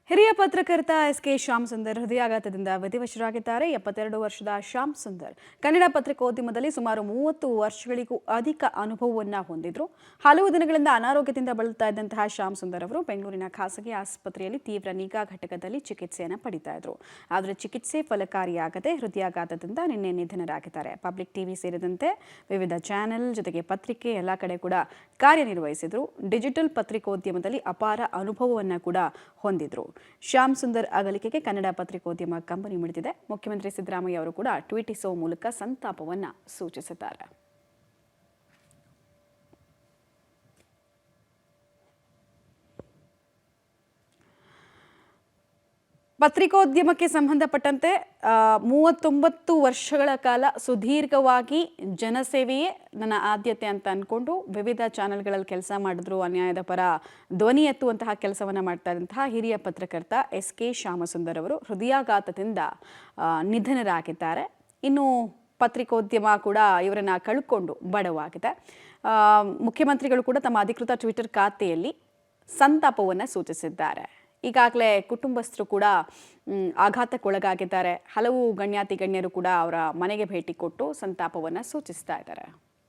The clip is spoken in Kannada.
ಹಿರಿಯ ಪತ್ರಕರ್ತ ಎಸ್.ಕೆ. ಶ್ಯಾಮ್ ಸುಂದರ್ ಹೃದಯಾಘಾತದಿಂದ ವಿಧಿವಶರಾಗಿದ್ದಾರೆ. 72 ವರ್ಷದ ಶ್ಯಾಮ್ ಸುಂದರ್ ಕನ್ನಡ ಪತ್ರಿಕೋದ್ಯಮದಲ್ಲಿ ಸುಮಾರು 30 ವರ್ಷಗಳಿಗೂ ಅಧಿಕ ಅನುಭವವನ್ನು ಹೊಂದಿದ್ರು. ಹಲವು ದಿನಗಳಿಂದ ಅನಾರೋಗ್ಯದಿಂದ ಬಳಲ್ತಾ ಇದ್ದಂತಹ ಶ್ಯಾಮ್ ಸುಂದರ್ ಅವರು ಬೆಂಗಳೂರಿನ ಖಾಸಗಿ ಆಸ್ಪತ್ರೆಯಲ್ಲಿ ತೀವ್ರ ನಿಗಾ ಘಟಕದಲ್ಲಿ ಚಿಕಿತ್ಸೆಯನ್ನು ಪಡಿತಾ ಇದ್ರು. ಆದರೆ ಚಿಕಿತ್ಸೆ ಫಲಕಾರಿಯಾಗದೆ ಹೃದಯಾಘಾತದಿಂದ ನಿನ್ನೆ ನಿಧನರಾಗಿದ್ದಾರೆ. ಪಬ್ಲಿಕ್ ಟಿವಿ ಸೇರಿದಂತೆ ವಿವಿಧ ಚಾನೆಲ್ ಜೊತೆಗೆ ಪತ್ರಿಕೆ ಎಲ್ಲ ಕಡೆ ಕೂಡ ಕಾರ್ಯನಿರ್ವಹಿಸಿದ್ರು. ಡಿಜಿಟಲ್ ಪತ್ರಿಕೋದ್ಯಮದಲ್ಲಿ ಅಪಾರ ಅನುಭವವನ್ನು ಕೂಡ ಹೊಂದಿದ್ರು. ಶ್ಯಾಮ್ ಸುಂದರ್ ಅಗಲಿಕೆಗೆ ಕನ್ನಡ ಪತ್ರಿಕೋದ್ಯಮ ಕಂಬನಿ ಮಿಡಿದಿದೆ. ಮುಖ್ಯಮಂತ್ರಿ ಸಿದ್ದರಾಮಯ್ಯ ಅವರು ಕೂಡ ಟ್ವೀಟಿಸುವ ಮೂಲಕ ಸಂತಾಪವನ್ನು ಸೂಚಿಸಿದ್ದಾರೆ. ಪತ್ರಿಕೋದ್ಯಮಕ್ಕೆ ಸಂಬಂಧಪಟ್ಟಂತೆ 39 ವರ್ಷಗಳ ಕಾಲ ಸುದೀರ್ಘವಾಗಿ ಜನಸೇವೆಯೇ ನನ್ನ ಆದ್ಯತೆ ಅಂತ ಅಂದ್ಕೊಂಡು ವಿವಿಧ ಚಾನೆಲ್ಗಳಲ್ಲಿ ಕೆಲಸ ಮಾಡಿದ್ರು. ಅನ್ಯಾಯದ ಪರ ಧ್ವನಿ ಎತ್ತುವಂತಹ ಕೆಲಸವನ್ನು ಮಾಡ್ತಾ ಇದ್ದಂತಹ ಹಿರಿಯ ಪತ್ರಕರ್ತ ಎಸ್.ಕೆ. ಶ್ಯಾಮಸುಂದರ್ ಅವರು ಹೃದಯಾಘಾತದಿಂದ ನಿಧನರಾಗಿದ್ದಾರೆ. ಇನ್ನು ಪತ್ರಿಕೋದ್ಯಮ ಕೂಡ ಇವರನ್ನು ಕಳ್ಕೊಂಡು ಬಡವಾಗಿದೆ. ಮುಖ್ಯಮಂತ್ರಿಗಳು ಕೂಡ ತಮ್ಮ ಅಧಿಕೃತ ಟ್ವಿಟರ್ ಖಾತೆಯಲ್ಲಿ ಸಂತಾಪವನ್ನು ಸೂಚಿಸಿದ್ದಾರೆ. ಈಗಾಗಲೇ ಕುಟುಂಬಸ್ಥರು ಕೂಡ ಆಘಾತಕ್ಕೊಳಗಾಗಿದ್ದಾರೆ. ಹಲವು ಗಣ್ಯರು ಕೂಡ ಅವರ ಮನೆಗೆ ಭೇಟಿ ಕೊಟ್ಟು ಸಂತಾಪವನ್ನು ಸೂಚಿಸ್ತಾ ಇದ್ದಾರೆ.